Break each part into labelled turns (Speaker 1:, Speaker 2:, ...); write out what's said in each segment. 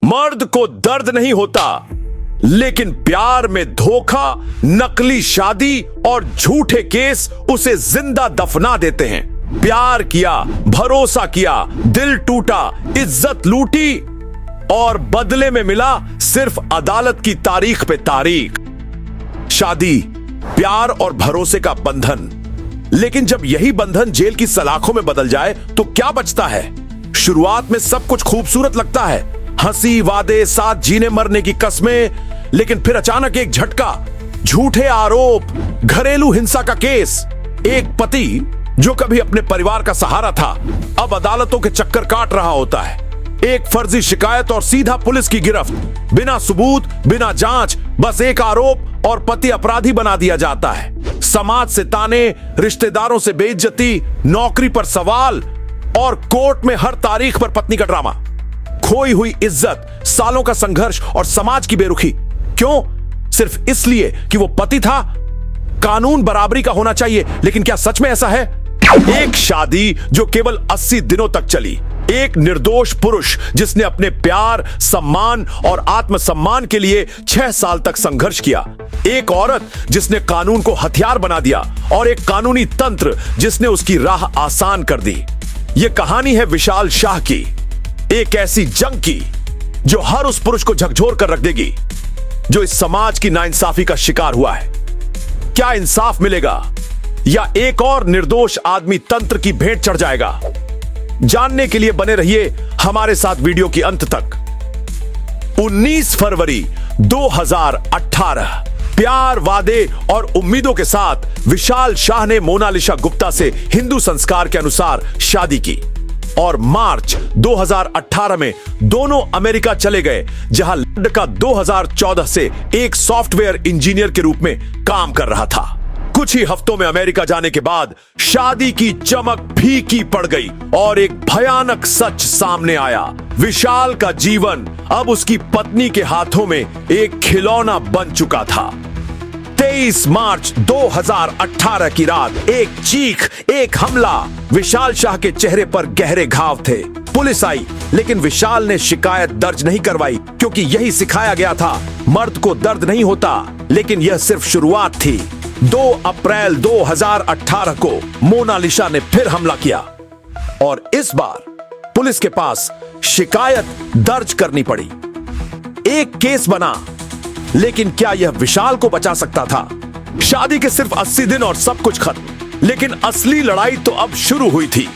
Speaker 1: मर्द को दर्द नहीं होता, लेकिन प्यार में धोखा, नकली शादी और झूठे केस उसे जिंदा दफना देते हैं। प्यार किया, भरोसा किया, दिल टूटा, इज्जत लूटी और बदले में मिला सिर्फ अदालत की तारीख पे तारीख। शादी, प्यार और भरोसे का बंधन, लेकिन जब यही बंधन जेल की सलाखों में बदल जाए तो क्या बचता है? शुरुआत में सब कुछ खूबसूरत लगता है, हंसी, वादे, साथ जीने मरने की कस्में, लेकिन फिर अचानक एक झटका, झूठे आरोप, घरेलू हिंसा का केस। एक पति जो कभी अपने परिवार का सहारा था, अब अदालतों के चक्कर काट रहा होता है। एक फर्जी शिकायत और सीधा पुलिस की गिरफ्त, बिना सबूत, बिना जांच, बस एक आरोप और पति अपराधी बना दिया जाता है। समाज से ताने, रिश्तेदारों से बेइज्जती, नौकरी पर सवाल और कोर्ट में हर तारीख पर पत्नी का ड्रामा। खोई हुई इज्जत, सालों का संघर्ष और समाज की बेरुखी। क्यों? सिर्फ इसलिए कि वो पति था। कानून बराबरी का होना चाहिए, लेकिन क्या सच में ऐसा है? एक शादी जो केवल 80 दिनों तक चली, एक निर्दोष पुरुष जिसने अपने प्यार, सम्मान और आत्मसम्मान के लिए 6 साल तक संघर्ष किया, एक औरत जिसने कानून को हथियार बना दिया और एक कानूनी तंत्र जिसने उसकी राह आसान कर दी। यह कहानी है विशाल शाह की, एक ऐसी जंग की जो हर उस पुरुष को झकझोर कर रख देगी जो इस समाज की नाइंसाफी का शिकार हुआ है। क्या इंसाफ मिलेगा या एक और निर्दोष आदमी तंत्र की भेंट चढ़ जाएगा? जानने के लिए बने रहिए हमारे साथ वीडियो की अंत तक। 19 फरवरी 2018 प्यार, वादे और उम्मीदों के साथ विशाल शाह ने मोनालिसा गुप्ता से हिंदू संस्कार के अनुसार शादी की और मार्च 2018 में दोनों अमेरिका चले गए, जहां लड़का 2014 से एक सॉफ्टवेयर इंजीनियर के रूप में काम कर रहा था। कुछ ही हफ्तों में अमेरिका जाने के बाद शादी की चमक फीकी पड़ गई और एक भयानक सच सामने आया। विशाल का जीवन अब उसकी पत्नी के हाथों में एक खिलौना बन चुका था। 23 मार्च 2018 की रात एक चीख, एक हमला। विशाल शाह के चेहरे पर गहरे घाव थे। पुलिस आई, लेकिन विशाल ने शिकायत दर्ज नहीं करवाई, क्योंकि यही सिखाया गया था, मर्द को दर्द नहीं होता। लेकिन यह सिर्फ शुरुआत थी। 2 अप्रैल 2018 को मोनालिसा ने फिर हमला किया और इस बार पुलिस के पास शिकायत दर्ज करनी पड़ी। एक केस बना, लेकिन क्या यह विशाल को बचा सकता था? शादी के सिर्फ 80 दिन और सब कुछ खत्म, लेकिन असली लड़ाई तो अब शुरू हुई थी।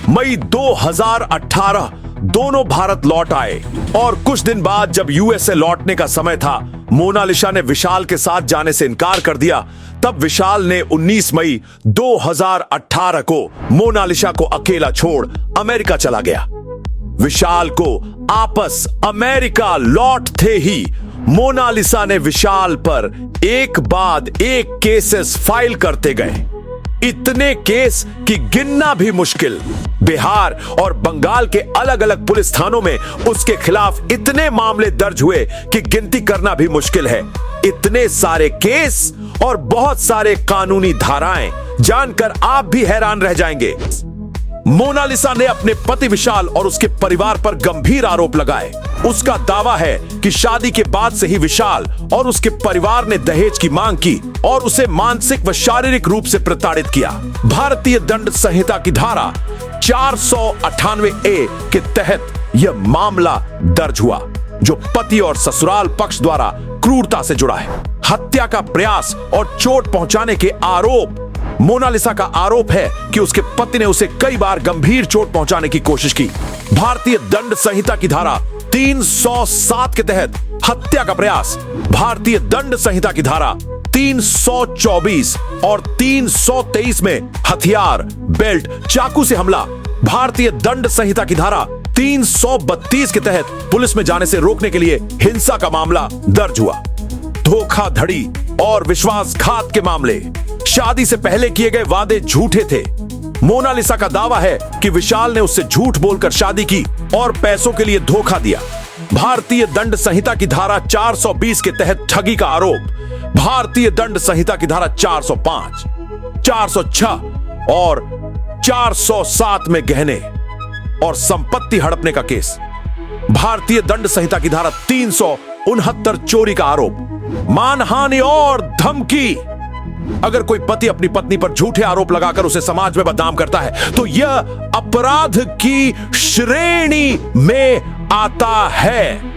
Speaker 1: मई 2018 दोनों भारत लौट आए और कुछ दिन बाद जब यूएसए लौटने का समय था, मोनालिसा ने विशाल के साथ जाने से इनकार कर दिया। तब विशाल ने 19 मई 2018 को मोनालिसा को अकेला छोड़ अमेरिका चला गया। विशाल को आपस अमेरिका लौटते ही मोनालिसा ने विशाल पर एक बाद एक केसेस फाइल करते गए। इतने केस कि गिनना भी मुश्किल। बिहार और बंगाल के अलग अलग पुलिस थानों में उसके खिलाफ इतने मामले दर्ज हुए कि गिनती करना भी मुश्किल है। इतने सारे केस और बहुत सारे कानूनी धाराएं, जानकर आप भी हैरान रह जाएंगे। मोनालिसा ने अपने पति विशाल और उसके परिवार पर गंभीर आरोप लगाए। उसका दावा है कि शादी के बाद से ही विशाल और उसके परिवार ने दहेज की मांग की और उसे मानसिक व शारीरिक रूप से प्रताड़ित किया। भारतीय दंड संहिता की धारा 498A के तहत यह मामला दर्ज हुआ, जो पति और ससुराल पक्ष द्वारा क्रूरता से जुड़ा है। हत्या का प्रयास और चोट पहुंचाने के आरोप। मोनालिसा का आरोप है कि उसके पति ने उसे कई बार गंभीर चोट पहुंचाने की कोशिश की। भारतीय दंड संहिता की धारा 307 के तहत हत्या का प्रयास, भारतीय दंड संहिता की धारा 324 और 323 में हथियार, बेल्ट, चाकू से हमला, भारतीय दंड संहिता की धारा 332 के तहत पुलिस में जाने से रोकने के लिए हिंसा का मामला दर्ज हुआ। धोखाधड़ी और विश्वासघात के मामले। शादी से पहले किए गए वादे झूठे थे। मोनालिसा का दावा है कि विशाल ने उससे झूठ बोलकर शादी की और पैसों के लिए धोखा दिया। भारतीय दंड संहिता की धारा 420 के तहत ठगी का आरोप, भारतीय दंड संहिता की धारा 405, 406 और 407 में गहने और संपत्ति हड़पने का केस। भारतीय दंड संहिता की धारा 369 चोरी का आरोप, मानहानि और धमकी। अगर कोई पति अपनी पत्नी पर झूठे आरोप लगाकर उसे समाज में बदनाम करता है तो यह अपराध की श्रेणी में आता है।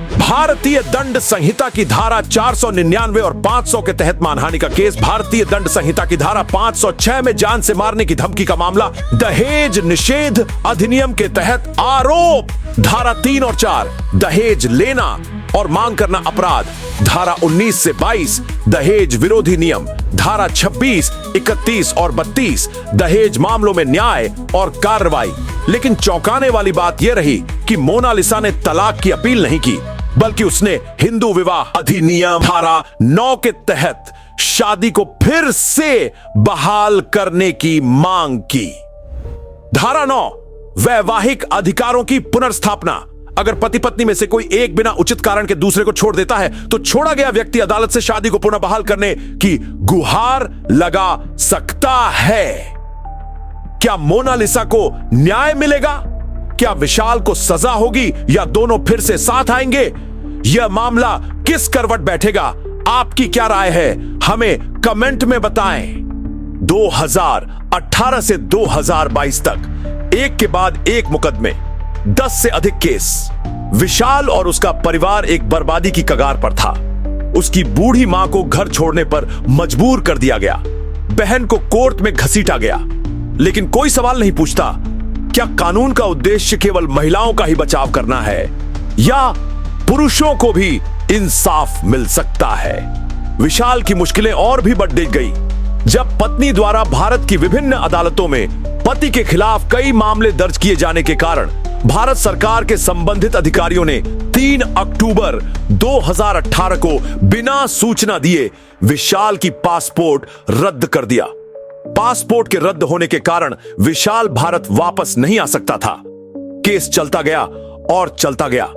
Speaker 1: भारतीय दंड संहिता की धारा 499 और 500 के तहत मानहानि का केस, भारतीय दंड संहिता की धारा 506 में जान से मारने की धमकी का मामला, दहेज निषेध अधिनियम के तहत आरोप धारा 3 और 4, दहेज लेना और मांग करना अपराध धारा 19 से 22, दहेज विरोधी नियम धारा 26, 31 और 32, दहेज मामलों में न्याय और कार्रवाई। लेकिन चौंकाने वाली बात यह रही कि मोनालिसा ने तलाक की अपील नहीं की, बल्कि उसने हिंदू विवाह अधिनियम धारा 9 के तहत शादी को फिर से बहाल करने की मांग की। धारा 9 वैवाहिक अधिकारों की पुनर्स्थापना। अगर पति पत्नी में से कोई एक बिना उचित कारण के दूसरे को छोड़ देता है तो छोड़ा गया व्यक्ति अदालत से शादी को पुनः बहाल करने की गुहार लगा सकता है। क्या मोनालिसा को न्याय मिलेगा? क्या विशाल को सजा होगी या दोनों फिर से साथ आएंगे? यह मामला किस करवट बैठेगा? आपकी क्या राय है? हमें कमेंट में बताएं। 2018 से 2022 तक एक के बाद एक मुकदमे, 10 से अधिक केस। विशाल और उसका परिवार एक बर्बादी की कगार पर था। उसकी बूढ़ी मां को घर छोड़ने पर मजबूर कर दिया गया, बहन को कोर्ट में घसीटा गया। लेकिन कोई सवाल नहीं पूछता, क्या कानून का उद्देश्य केवल महिलाओं का ही बचाव करना है या पुरुषों को भी इंसाफ मिल सकता है? विशाल की मुश्किलें और भी बढ़ गई जब पत्नी द्वारा भारत की विभिन्न अदालतों में पति के खिलाफ कई मामले दर्ज किए जाने के कारण भारत सरकार के संबंधित अधिकारियों ने 3 अक्टूबर 2018 को बिना सूचना दिए विशाल की पासपोर्ट रद्द कर दिया। पासपोर्ट के रद्द होने के कारण विशाल भारत वापस नहीं आ सकता था। केस चलता गया और चलता गया।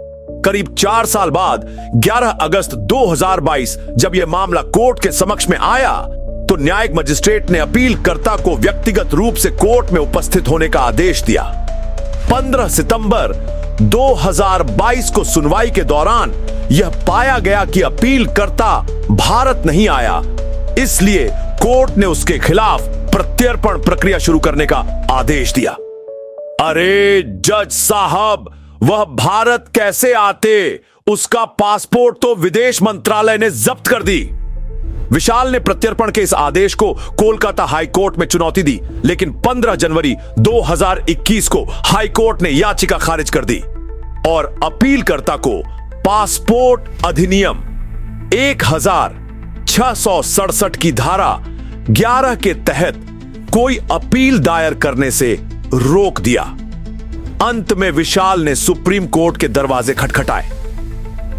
Speaker 1: करीब 4 साल बाद 11 अगस्त 2022 जब यह मामला कोर्ट के समक्ष में आया तो न्यायिक मजिस्ट्रेट ने अपीलकर्ता को व्यक्तिगत रूप से कोर्ट में उपस्थित होने का आदेश दिया। 15 सितंबर 2022 को सुनवाई के दौरान यह पाया गया कि अपीलकर्ता भारत नहीं आया, इसलिए कोर्ट ने उसके खिलाफ प्रत्यर्पण प्रक्रिया शुरू करने का आदेश दिया। अरे जज साहब, वह भारत कैसे आते? उसका पासपोर्ट तो विदेश मंत्रालय ने जब्त कर दी। विशाल ने प्रत्यर्पण के इस आदेश को कोलकाता हाई कोर्ट में चुनौती दी, लेकिन 15 जनवरी 2021 को हाई कोर्ट ने याचिका खारिज कर दी और अपीलकर्ता को पासपोर्ट अधिनियम 1667 की धारा 11 के तहत कोई अपील दायर करने से रोक दिया। अंत में विशाल ने सुप्रीम कोर्ट के दरवाजे खटखटाए।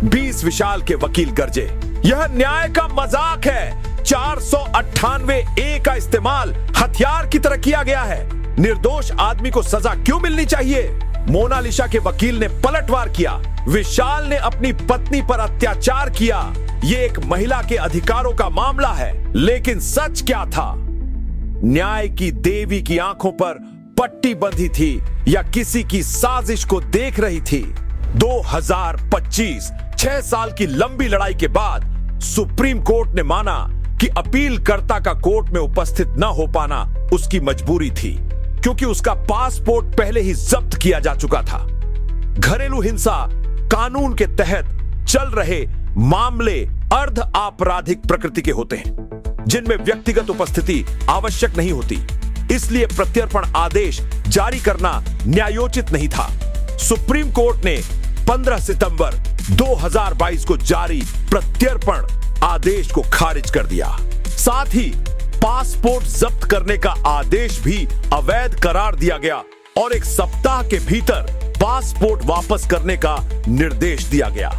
Speaker 1: 20 विशाल के वकील गरजे, यह न्याय का मजाक है। 498 का इस्तेमाल हथियार की तरह किया गया है। निर्दोष आदमी को सजा क्यों मिलनी चाहिए? मोनालिसा के वकील ने पलटवार किया। विशाल ने अपनी पत्नी पर अत्याचार किया। यह एक महिला के अधिकारों का मामला है। लेकिन सच क्या था? न्याय की देवी की आंखों पर पट्टी बंधी थी या किसी की साजिश को देख रही थी? 2025 6 साल की लंबी लड़ाई के बाद सुप्रीम कोर्ट ने माना कि अपीलकर्ता का कोर्ट में उपस्थित न हो पाना उसकी मजबूरी थी, क्योंकि उसका पासपोर्ट पहले ही जब्त किया जा चुका था। घरेलू हिंसा कानून के तहत चल रहे मामले अर्ध आपराधिक प्रकृति के होते हैं, जिनमें व्यक्तिगत उपस्थिति आवश्यक नहीं होती। इसलिए प्रत्यर्पण आदेश जारी करना न्यायोचित नहीं था। सुप्रीम कोर्ट ने 15 सितंबर 2022 को जारी प्रत्यर्पण आदेश को खारिज कर दिया। साथ ही पासपोर्ट जब्त करने का आदेश भी अवैध करार दिया गया और 1 सप्ताह के भीतर पासपोर्ट वापस करने का निर्देश दिया गया।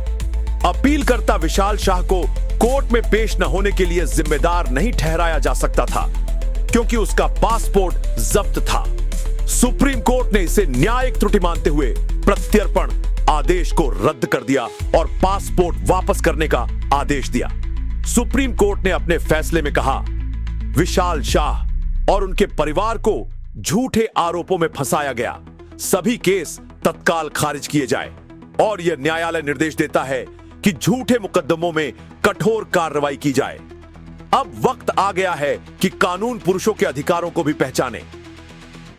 Speaker 1: अपीलकर्ता विशाल शाह को कोर्ट में पेश न होने के लिए जिम्मेदार नहीं ठहराया जा सकता था, क्योंकि उसका पासपोर्ट जब्त था। सुप्रीम कोर्ट ने इसे न्यायिक त्रुटि मानते हुए प्रत्यर्पण आदेश को रद्द कर दिया और पासपोर्ट वापस करने का आदेश दिया। सुप्रीम कोर्ट ने अपने फैसले में कहा, विशाल शाह और उनके परिवार को झूठे आरोपों में फंसाया गया। सभी केस तत्काल खारिज किए जाए। और यह न्यायालय निर्देश देता है कि झूठे मुकदमों में कठोर कार्रवाई की जाए। अब वक्त आ गया है कि कानून पुरुषों के अधिकारों को भी पहचाने।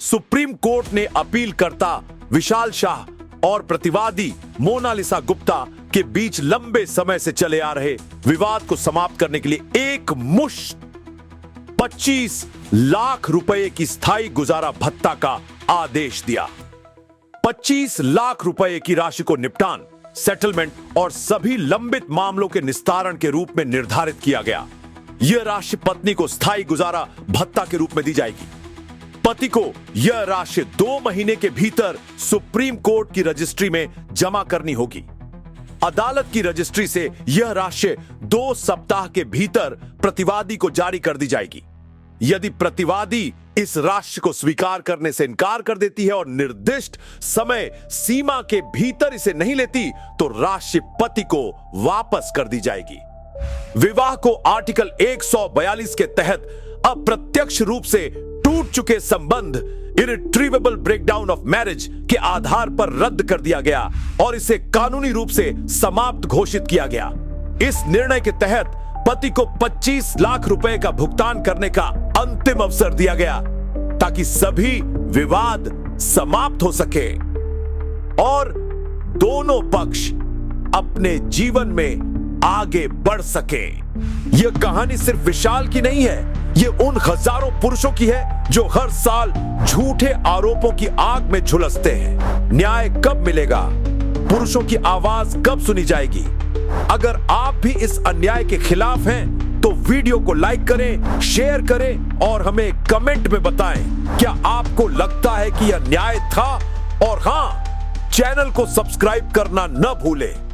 Speaker 1: सुप्रीम कोर्ट ने अपीलकर्ता विशाल शाह और प्रतिवादी मोनालिसा गुप्ता के बीच लंबे समय से चले आ रहे विवाद को समाप्त करने के लिए एक मुश्त 25 लाख रुपए की स्थायी गुजारा भत्ता का आदेश दिया। 25 लाख रुपए की राशि को निपटान, सेटलमेंट और सभी लंबित मामलों के निस्तारण के रूप में निर्धारित किया गया। यह राशि पत्नी को स्थायी गुजारा भत्ता के रूप में दी जाएगी। पति को यह राशि 2 महीने के भीतर सुप्रीम कोर्ट की रजिस्ट्री में जमा करनी होगी। अदालत की रजिस्ट्री से यह राशि 2 सप्ताह के भीतर प्रतिवादी को जारी कर दी जाएगी। यदि प्रतिवादी इस राशि को स्वीकार करने से इनकार कर देती है और निर्दिष्ट समय सीमा के भीतर इसे नहीं लेती, तो राशि पति को वापस कर दी जाएगी। विवाह को आर्टिकल 142 के तहत अप्रत्यक्ष रूप से टूट चुके संबंध इरिट्रीवेबल ब्रेकडाउन ऑफ मैरिज के आधार पर रद्द कर दिया गया और इसे कानूनी रूप से समाप्त घोषित किया गया। इस निर्णय के तहत पति को 25 लाख रुपए का भुगतान करने का अंतिम अवसर दिया गया ताकि सभी विवाद समाप्त हो सके और दोनों पक्ष अपने जीवन में आगे बढ़ सके। यह कहानी सिर्फ विशाल की नहीं है, यह उन हजारों पुरुषों की है जो हर साल झूठे आरोपों की आग में झुलसते हैं। न्याय कब मिलेगा? पुरुषों की आवाज कब सुनी जाएगी? अगर आप भी इस अन्याय के खिलाफ हैं, तो वीडियो को लाइक करें, शेयर करें और हमें कमेंट में बताएं, क्या आपको लगता है कि यह न्याय था? और हां, चैनल को सब्सक्राइब करना न भूलें।